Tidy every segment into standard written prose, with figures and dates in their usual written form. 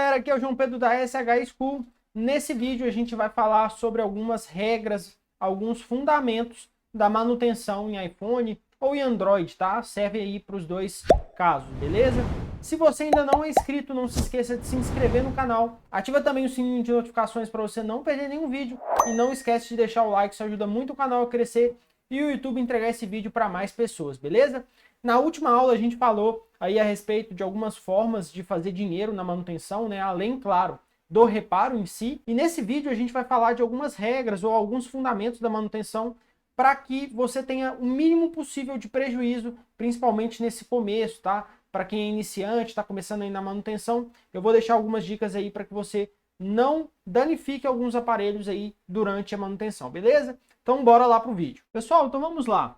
galera, aqui é o João Pedro da SH School. Nesse vídeo a gente vai falar sobre algumas regras, alguns fundamentos da manutenção em iPhone ou em Android, tá? Serve aí para os dois casos, beleza? Se você ainda não é inscrito, não se esqueça de se inscrever no canal. Ativa também o sininho de notificações para você não perder nenhum vídeo. E não esquece de deixar o like, isso ajuda muito o canal a crescer e o YouTube entregar esse vídeo para mais pessoas, beleza? Na última aula a gente falou aí a respeito de algumas formas de fazer dinheiro na manutenção, né? Além, claro, do reparo em si. E nesse vídeo a gente vai falar de algumas regras ou alguns fundamentos da manutenção para que você tenha o mínimo possível de prejuízo, principalmente nesse começo, tá? Para quem é iniciante, está começando aí na manutenção, eu vou deixar algumas dicas aí para que você não danifique alguns aparelhos aí durante a manutenção, beleza? Então bora lá pro vídeo. Pessoal, então vamos lá.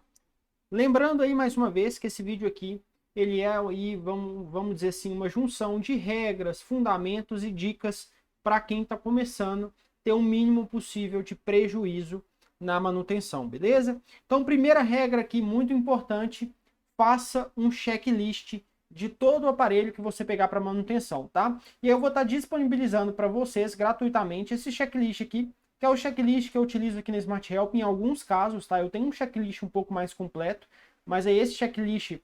Lembrando aí mais uma vez que esse vídeo aqui, ele é aí, vamos dizer assim, uma junção de regras, fundamentos e dicas para quem está começando a ter o mínimo possível de prejuízo na manutenção, beleza? Então, primeira regra aqui, muito importante, faça um checklist de todo o aparelho que você pegar para manutenção, tá? E eu vou estar disponibilizando para vocês gratuitamente esse checklist aqui, que é o checklist que eu utilizo aqui na Smart Help em alguns casos, tá? Eu tenho um checklist um pouco mais completo, mas aí esse checklist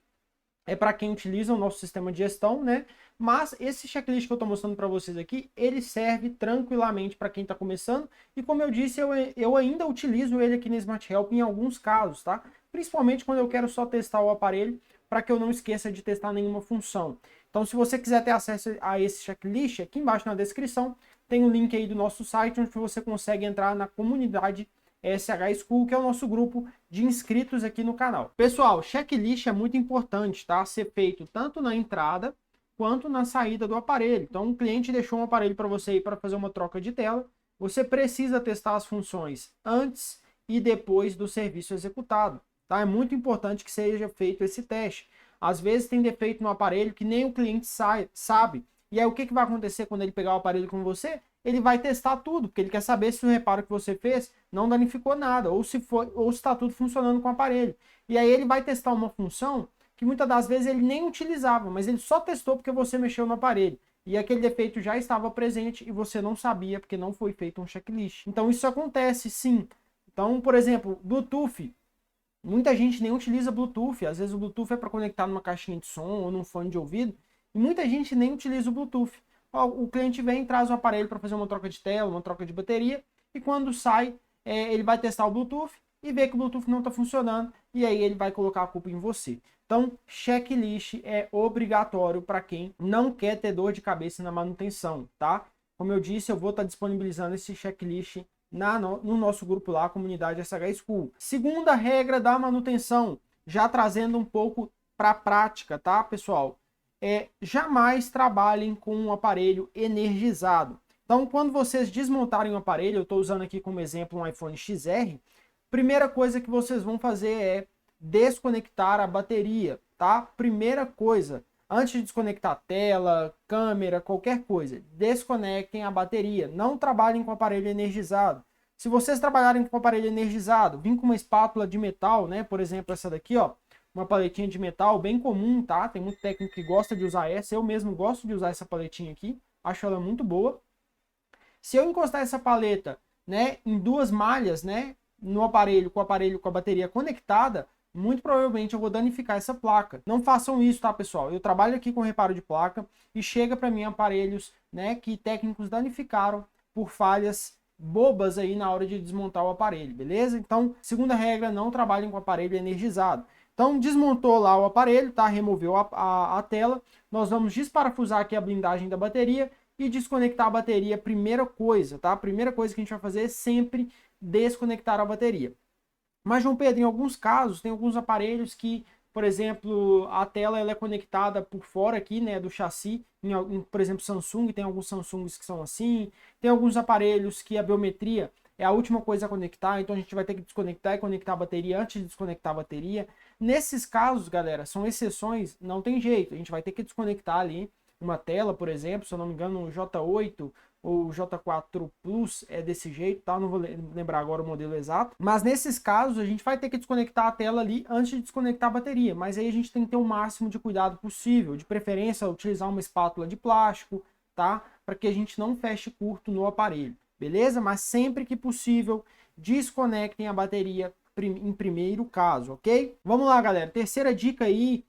é para quem utiliza o nosso sistema de gestão, né? Mas esse checklist que eu estou mostrando para vocês aqui, ele serve tranquilamente para quem está começando. E como eu disse, eu ainda utilizo ele aqui na Smart Help em alguns casos, tá? Principalmente quando eu quero só testar o aparelho, para que eu não esqueça de testar nenhuma função. Então, se você quiser ter acesso a esse checklist, aqui embaixo na descrição, tem um link aí do nosso site, onde você consegue entrar na comunidade SH School, que é o nosso grupo de inscritos aqui no canal. Pessoal, checklist é muito importante, tá? Ser feito tanto na entrada quanto na saída do aparelho. Então, um cliente deixou um aparelho para você ir para fazer uma troca de tela, você precisa testar as funções antes e depois do serviço executado, tá? É muito importante que seja feito esse teste. Às vezes tem defeito no aparelho que nem o cliente sabe. E aí o que vai acontecer quando ele pegar o aparelho com você? Ele vai testar tudo, porque ele quer saber se o reparo que você fez não danificou nada, ou se está tudo funcionando com o aparelho. E aí ele vai testar uma função que muitas das vezes ele nem utilizava, mas ele só testou porque você mexeu no aparelho. E aquele defeito já estava presente e você não sabia, porque não foi feito um checklist. Então isso acontece sim. Então, por exemplo, Bluetooth. Muita gente nem utiliza Bluetooth. Às vezes o Bluetooth é para conectar numa caixinha de som ou num fone de ouvido. E muita gente nem utiliza o Bluetooth. O cliente vem, traz o aparelho para fazer uma troca de tela, uma troca de bateria, e quando sai, ele vai testar o Bluetooth e vê que o Bluetooth não está funcionando, e aí ele vai colocar a culpa em você. Então, checklist é obrigatório para quem não quer ter dor de cabeça na manutenção, tá? Como eu disse, eu vou estar disponibilizando esse checklist no nosso grupo lá, a comunidade SH School. Segunda regra da manutenção, já trazendo um pouco para a prática, tá, pessoal? Jamais trabalhem com um aparelho energizado. Então, quando vocês desmontarem o aparelho, eu estou usando aqui como exemplo um iPhone XR, primeira coisa que vocês vão fazer é desconectar a bateria, tá? Primeira coisa, antes de desconectar a tela, câmera, qualquer coisa, desconectem a bateria. Não trabalhem com aparelho energizado. Se vocês trabalharem com aparelho energizado, vim com uma espátula de metal, né? Por exemplo, essa daqui, ó. Uma paletinha de metal bem comum, tá? Tem muito técnico que gosta de usar essa. Eu mesmo gosto de usar essa paletinha aqui. Acho ela muito boa. Se eu encostar essa paleta, né, em duas malhas, né, no aparelho com a bateria conectada, muito provavelmente eu vou danificar essa placa. Não façam isso, tá, pessoal? Eu trabalho aqui com reparo de placa e chega para mim aparelhos, né, que técnicos danificaram por falhas bobas aí na hora de desmontar o aparelho, beleza? Então, segunda regra, não trabalhem com aparelho energizado. Então, desmontou lá o aparelho, tá? Removeu a tela. Nós vamos desparafusar aqui a blindagem da bateria e desconectar a bateria, primeira coisa, tá? A primeira coisa que a gente vai fazer é sempre desconectar a bateria. Mas, João Pedro, em alguns casos, tem alguns aparelhos que, por exemplo, a tela ela é conectada por fora aqui, né, do chassi. Por exemplo, Samsung, tem alguns Samsungs que são assim. Tem alguns aparelhos que a biometria é a última coisa a conectar, então a gente vai ter que desconectar e conectar a bateria antes de desconectar a bateria. Nesses casos, galera, são exceções, não tem jeito. A gente vai ter que desconectar ali uma tela, por exemplo, se eu não me engano, o J8 ou o J4 Plus é desse jeito, tá? Não vou lembrar agora o modelo exato. Mas nesses casos, a gente vai ter que desconectar a tela ali antes de desconectar a bateria. Mas aí a gente tem que ter o máximo de cuidado possível. De preferência, utilizar uma espátula de plástico, tá? para que a gente não feche curto no aparelho, beleza? Mas sempre que possível, desconectem a bateria em primeiro caso, ok? Vamos lá, galera. Terceira dica aí,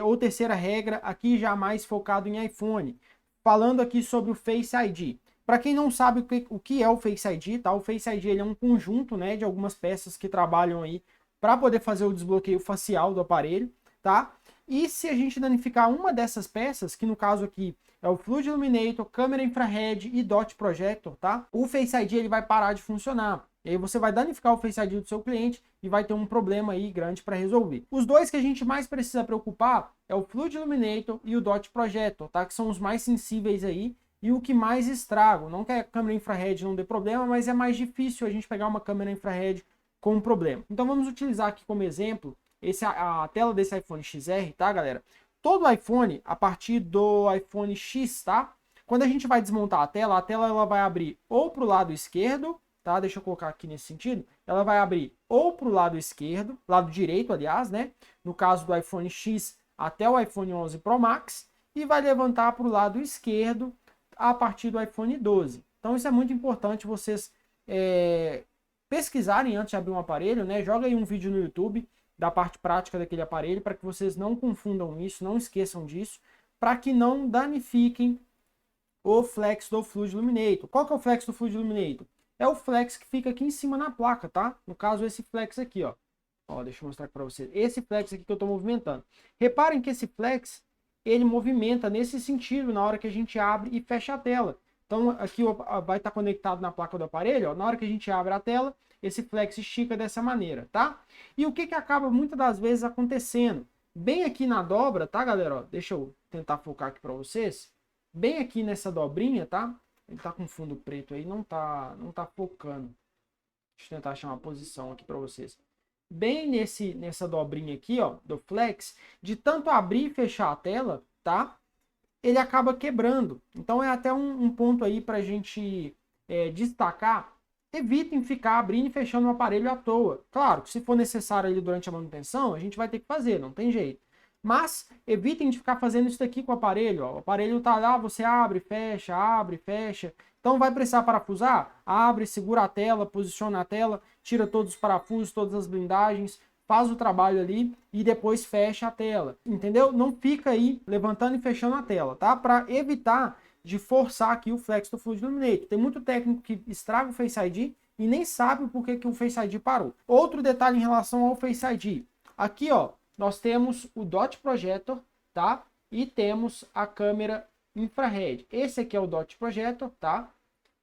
ou terceira regra, aqui já mais focado em iPhone. Falando aqui sobre o Face ID. Para quem não sabe o que é o Face ID, tá? O Face ID ele é um conjunto, né, de algumas peças que trabalham aí para poder fazer o desbloqueio facial do aparelho, tá? E se a gente danificar uma dessas peças, que no caso aqui é o Fluid Illuminator, câmera infrared e Dot Projector, tá? O Face ID ele vai parar de funcionar. E aí você vai danificar o Face ID do seu cliente e vai ter um problema aí grande para resolver. Os dois que a gente mais precisa preocupar é o Fluid Illuminator e o Dot Projector, tá? Que são os mais sensíveis aí e o que mais estraga. Não que a câmera infrared não dê problema, mas é mais difícil a gente pegar uma câmera infrared com um problema. Então vamos utilizar aqui como exemplo a tela desse iPhone XR, tá, galera? Todo iPhone, a partir do iPhone X, tá? Quando a gente vai desmontar a tela ela vai abrir ou para o lado esquerdo, tá? Deixa eu colocar aqui nesse sentido. Ela vai abrir ou para o lado esquerdo, lado direito, aliás, né? No caso do iPhone X até o iPhone 11 Pro Max, e vai levantar para o lado esquerdo a partir do iPhone 12. Então isso é muito importante vocês pesquisarem antes de abrir um aparelho, né? Joga aí um vídeo no YouTube da parte prática daquele aparelho para que vocês não confundam isso, não esqueçam disso, para que não danifiquem o flex do Fluid Illuminator. Qual que é o flex do Fluid Illuminator? É o flex que fica aqui em cima na placa, tá? No caso, esse flex aqui, ó. Ó, deixa eu mostrar para vocês. Esse flex aqui que eu estou movimentando. Reparem que esse flex, ele movimenta nesse sentido na hora que a gente abre e fecha a tela. Então, aqui vai estar conectado na placa do aparelho, ó. Na hora que a gente abre a tela, esse flex estica dessa maneira, tá? E o que acaba muitas das vezes acontecendo? Bem aqui na dobra, tá, galera? Ó, deixa eu tentar focar aqui para vocês. Bem aqui nessa dobrinha, tá? Ele tá com fundo preto aí, não tá focando. Deixa eu tentar achar uma posição aqui para vocês. Bem nessa dobrinha aqui, ó, do flex, de tanto abrir e fechar a tela, tá? Ele acaba quebrando. Então é até um ponto aí para a gente destacar. Evitem ficar abrindo e fechando o aparelho à toa. Claro que se for necessário ali durante a manutenção, a gente vai ter que fazer, não tem jeito. Mas evitem de ficar fazendo isso daqui com o aparelho. Ó. O aparelho tá lá, você abre, fecha. Então vai precisar parafusar? Abre, segura a tela, posiciona a tela, tira todos os parafusos, todas as blindagens, faz o trabalho ali e depois fecha a tela, entendeu? Não fica aí levantando e fechando a tela, tá? Para evitar de forçar aqui o flex do Fluid Illuminator. Tem muito técnico que estraga o Face ID e nem sabe por que o Face ID parou. Outro detalhe em relação ao Face ID. Aqui, ó, nós temos o Dot Projector, tá? E temos a câmera infrared. Esse aqui é o Dot Projector, tá?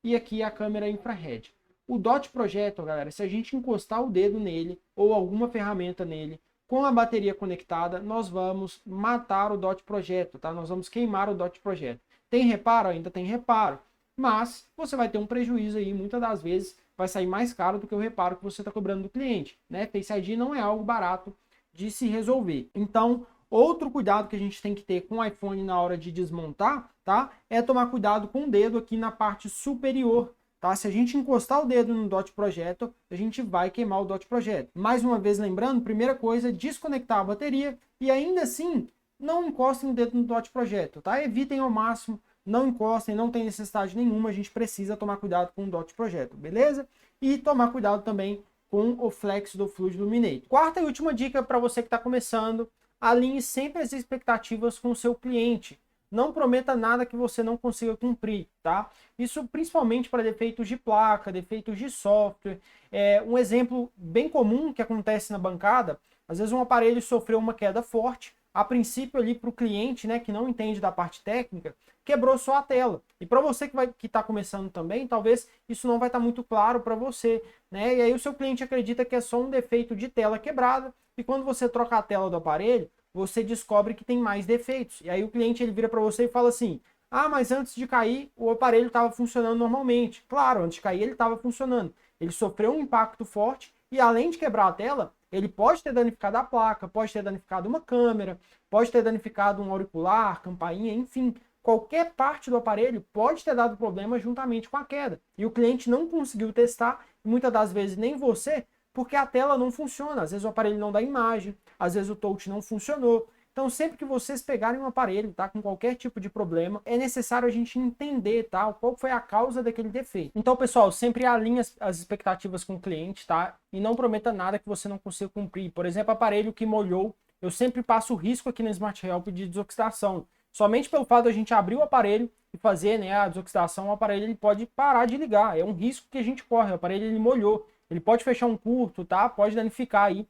E aqui a câmera infrared. O Dot Projector, galera, se a gente encostar o dedo nele ou alguma ferramenta nele com a bateria conectada, nós vamos matar o Dot Projector, tá? Nós vamos queimar o Dot Projector. Tem reparo? Ainda tem reparo. Mas você vai ter um prejuízo aí, muitas das vezes vai sair mais caro do que o reparo que você está cobrando do cliente, né? Face ID não é algo barato de se resolver. Então, outro cuidado que a gente tem que ter com o iPhone na hora de desmontar, tá? É tomar cuidado com o dedo aqui na parte superior, tá? Se a gente encostar o dedo no Dot Projector, a gente vai queimar o Dot Projector. Mais uma vez lembrando, primeira coisa, desconectar a bateria e ainda assim, não encostem o dedo no Dot Projector, tá? Evitem ao máximo, não encostem, não tem necessidade nenhuma, a gente precisa tomar cuidado com o Dot Projector, beleza? E tomar cuidado também com o flex do Fluid Illuminator. Quarta e última dica para você que está começando, alinhe sempre as expectativas com o seu cliente. Não prometa nada que você não consiga cumprir, tá? Isso principalmente para defeitos de placa, defeitos de software. Um exemplo bem comum que acontece na bancada, às vezes um aparelho sofreu uma queda forte, a princípio ali para o cliente, né, que não entende da parte técnica, quebrou só a tela. E para você que está começando também, talvez isso não vai estar muito claro para você, né? E aí o seu cliente acredita que é só um defeito de tela quebrada, e quando você troca a tela do aparelho, você descobre que tem mais defeitos. E aí o cliente ele vira para você e fala assim: ah, mas antes de cair o aparelho estava funcionando normalmente. Claro, antes de cair ele estava funcionando. Ele sofreu um impacto forte e além de quebrar a tela, ele pode ter danificado a placa, pode ter danificado uma câmera, pode ter danificado um auricular, campainha, enfim. Qualquer parte do aparelho pode ter dado problema juntamente com a queda. E o cliente não conseguiu testar, muitas das vezes nem você, porque a tela não funciona. Às vezes o aparelho não dá imagem, às vezes o touch não funcionou. Então, sempre que vocês pegarem um aparelho, tá, com qualquer tipo de problema, é necessário a gente entender, tá, qual foi a causa daquele defeito. Então, pessoal, sempre alinhe as expectativas com o cliente, tá, e não prometa nada que você não consiga cumprir. Por exemplo, aparelho que molhou, eu sempre passo o risco aqui na Smart Help de desoxidação. Somente pelo fato de a gente abrir o aparelho e fazer, né, a desoxidação, o aparelho ele pode parar de ligar. É um risco que a gente corre, o aparelho ele molhou. Ele pode fechar um curto, tá? Pode danificar aí.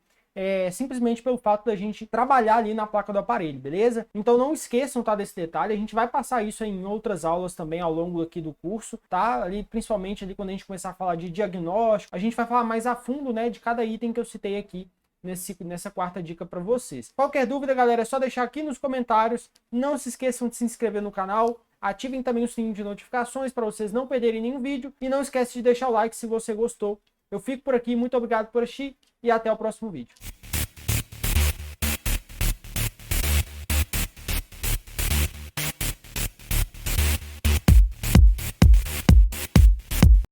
Simplesmente pelo fato da gente trabalhar ali na placa do aparelho, beleza? Então não esqueçam, tá, desse detalhe, a gente vai passar isso em outras aulas também ao longo aqui do curso, tá? Ali, principalmente ali quando a gente começar a falar de diagnóstico, a gente vai falar mais a fundo, né, de cada item que eu citei aqui nessa quarta dica para vocês. Qualquer dúvida, galera, é só deixar aqui nos comentários, não se esqueçam de se inscrever no canal, ativem também o sininho de notificações para vocês não perderem nenhum vídeo e não esquece de deixar o like se você gostou. Eu fico por aqui, muito obrigado por assistir e até o próximo vídeo.